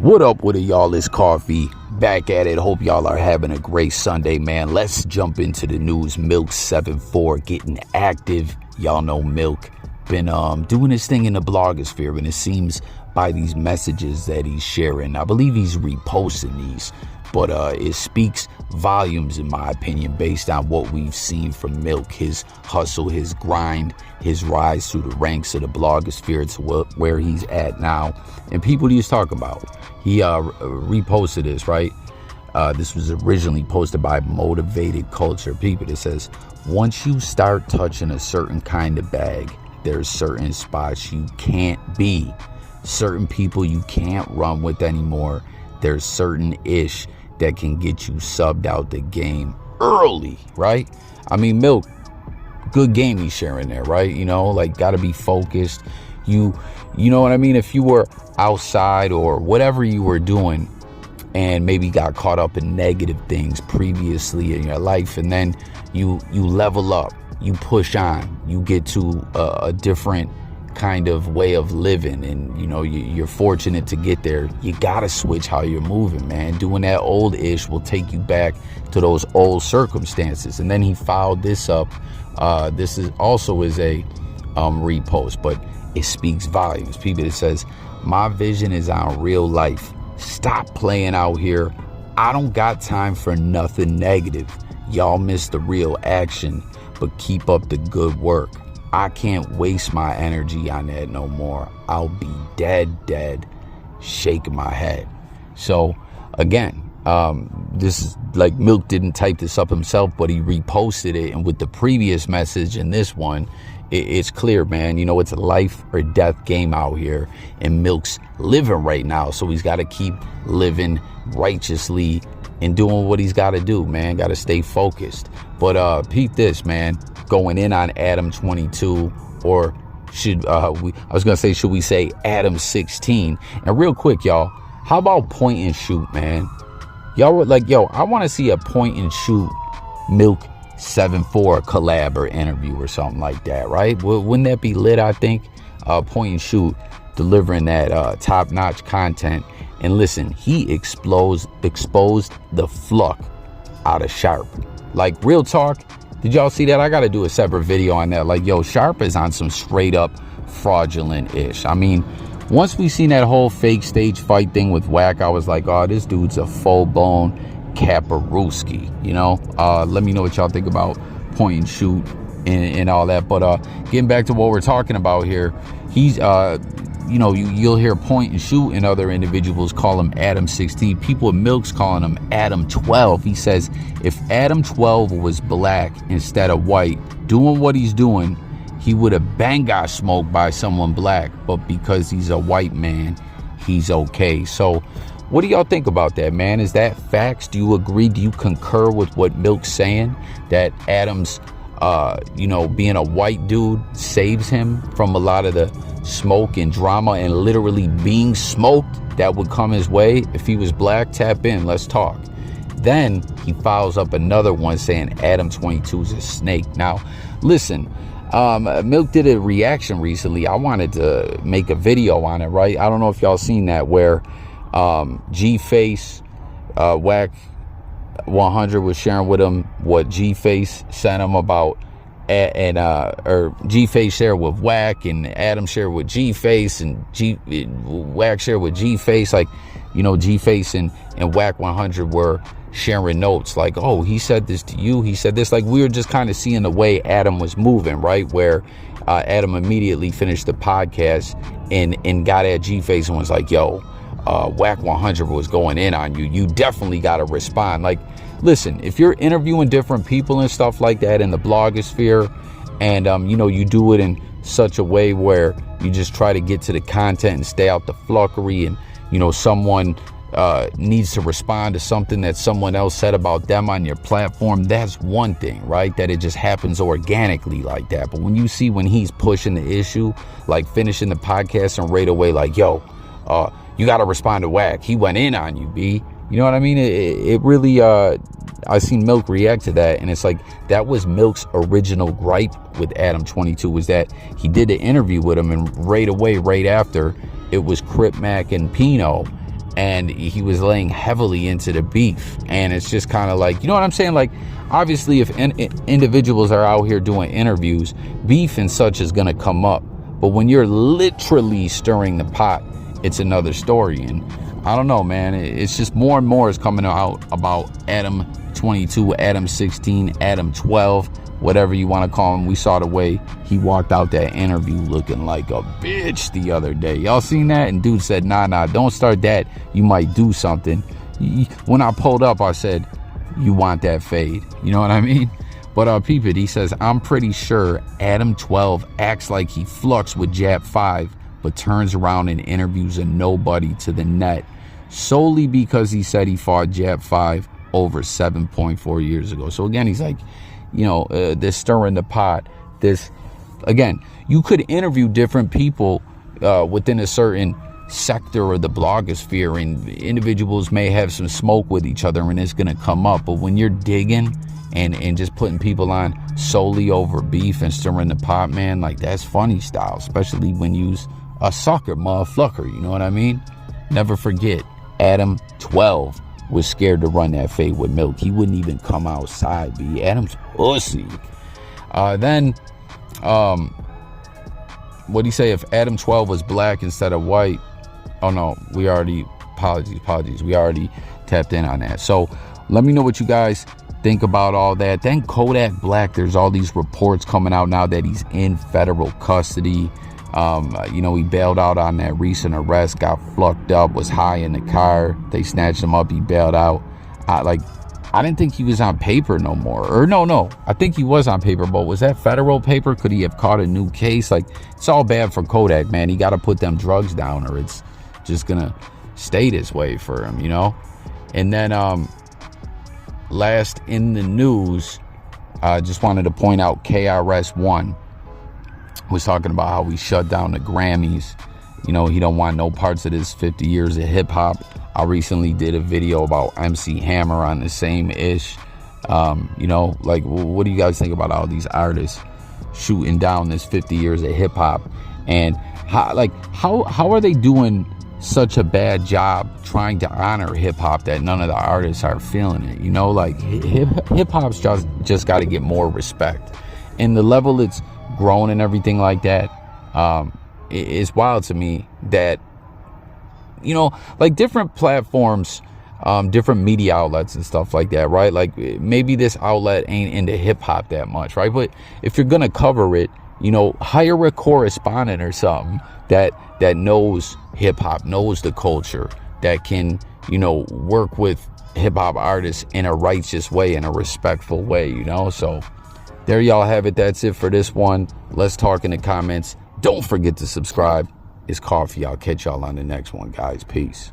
What up with it, y'all? It's Coffee back at it. Hope y'all are having a great Sunday, man. Let's jump into the news. MILK74 getting active. Y'all know Milk been doing his thing in the blogosphere, and it seems by these messages that he's sharing, I believe he's reposting these, but it speaks volumes, in my opinion, based on what we've seen from Milk, his hustle, his grind, his rise through the ranks of the blogosphere to where he's at now. And people he's talking about, he reposted this, right? This was originally posted by Motivated Culture People. It says, once you start touching a certain kind of bag, there's certain spots you can't be, certain people you can't run with anymore. There's certain ish that can get you subbed out the game early, right? I mean, Milk, good game he's sharing there, right? You know, like, gotta be focused. You know what I mean? If you were outside or whatever you were doing and maybe got caught up in negative things previously in your life, and then you level up, you push on, you get to a different kind of way of living, and you know you're fortunate to get there, you gotta switch how you're moving, man. Doing that old ish will take you back to those old circumstances. And then he followed this up. This is also a repost, but it speaks volumes. People, it says, my vision is on real life. Stop playing out here. I don't got time for nothing negative. Y'all miss the real action, but keep up the good work. I can't waste my energy on that no more. I'll be dead, shaking my head. So again, this is like, Milk didn't type this up himself, but he reposted it. And with the previous message and this one, it's clear, man. You know, it's a life or death game out here, and Milk's living right now. So he's got to keep living righteously and doing what he's got to do, man. Got to stay focused. But peep this, man. Going in on ADAM22, or should we say ADAM16? And real quick, y'all, how about point and shoot, man? Y'all were like, yo, I want to see a point and shoot MILK74 collab or interview or something like that, right? Wouldn't that be lit? I think point and shoot delivering that top-notch content. And listen, he exposed the fluck out of Sharp. Like, real talk. Did y'all see that? I got to do a separate video on that. Like, yo, Sharp is on some straight up fraudulent-ish. I mean, once we seen that whole fake stage fight thing with Wack, I was like, oh, this dude's a full-blown Kaparuski, you know? Let me know what y'all think about point and shoot and all that. But getting back to what we're talking about here, he's, you know, you'll hear point and shoot and other individuals call him ADAM16. People at Milk's calling him ADAM12. He says if ADAM12 was black instead of white, doing what he's doing, he would have bang got smoked by someone black. But because he's a white man, he's okay. So what do y'all think about that, man? Is that facts? Do you agree? Do you concur with what Milk's saying, that Adam's you know, being a white dude saves him from a lot of the smoke and drama and literally being smoked that would come his way? If he was black, tap in, let's talk. Then he follows up another one saying ADAM22 is a snake. Now, listen, Milk did a reaction recently. I wanted to make a video on it, right? I don't know if y'all seen that, where G-Face, Wack 100 was sharing with him what G-Face sent him about, or G-Face shared with Wack, and Adam shared with G-Face, and Wack shared with G-Face. Like, you know, G-Face and Wack 100 were sharing notes like, oh, he said this to you, he said this. Like, we were just kind of seeing the way Adam was moving, right? Where Adam immediately finished the podcast and got at G-Face and was like, yo, Wack 100 was going in on you. You definitely got to respond. Like, listen, if you're interviewing different people and stuff like that in the blogosphere, and you know, you do it in such a way where you just try to get to the content and stay out the fluffery, and you know, someone needs to respond to something that someone else said about them on your platform, that's one thing, right? That it just happens organically like that. But when you see when he's pushing the issue, like finishing the podcast and right away like, yo, you got to respond to Wack, he went in on you, B. You know what I mean? It really, I seen Milk react to that, and it's like, that was Milk's original gripe with ADAM22, was that he did the interview with him, and right away, right after, it was Crip Mac and Pino, and he was laying heavily into the beef. And it's just kind of like, you know what I'm saying? Like, obviously, if individuals are out here doing interviews, beef and such is going to come up. But when you're literally stirring the pot, it's another story. And I don't know, man. It's just more and more is coming out about ADAM22, ADAM16, ADAM12, whatever you want to call him. We saw the way he walked out that interview looking like a bitch the other day. Y'all seen that? And dude said, nah, don't start that. You might do something. When I pulled up, I said, you want that fade. You know what I mean? But peep it. He says, I'm pretty sure ADAM12 acts like he flux with JAP5, but turns around and interviews a nobody to the net solely because he said he fought JAP5 over 7.4 years ago. So again, he's like, you know, this stirring the pot. This, again, you could interview different people within a certain sector of the blogosphere, and individuals may have some smoke with each other, and it's going to come up. But when you're digging and just putting people on solely over beef and stirring the pot, man, like, that's funny style, especially when you's a sucker motherfucker. You know what I mean? Never forget, ADAM12 was scared to run that fade with Milk. He wouldn't even come outside, B. Adam's pussy. Then, what'd he say? If ADAM12 was black instead of white? Oh, no, we already, apologies. We already tapped in on that. So let me know what you guys think about all that. Then Kodak Black, there's all these reports coming out now that he's in federal custody. You know, he bailed out on that recent arrest, got flucked up, was high in the car. They snatched him up. He bailed out. I didn't think he was on paper no more. Or no, I think he was on paper, but was that federal paper? Could he have caught a new case? Like, it's all bad for Kodak, man. He got to put them drugs down, or it's just gonna stay this way for him, you know. And then last in the news, I just wanted to point out krs-one was talking about how we shut down the Grammys. You know, he don't want no parts of this 50 years of hip hop. I recently did a video about MC Hammer on the same ish. You know, like, what do you guys think about all these artists shooting down this 50 years of hip hop? And how are they doing such a bad job trying to honor hip hop that none of the artists are feeling it? You know, like, hip hop's just got to get more respect. And the level it's grown and everything like that, it's wild to me that, you know, like, different platforms, different media outlets and stuff like that, right? Like, maybe this outlet ain't into hip hop that much, right? But if you're gonna cover it, you know, hire a correspondent or something that knows hip hop, knows the culture, that can, you know, work with hip hop artists in a righteous way, in a respectful way, you know. So there y'all have it. That's it for this one. Let's talk in the comments. Don't forget to subscribe. It's coffee. I'll catch y'all on the next one, guys. Peace.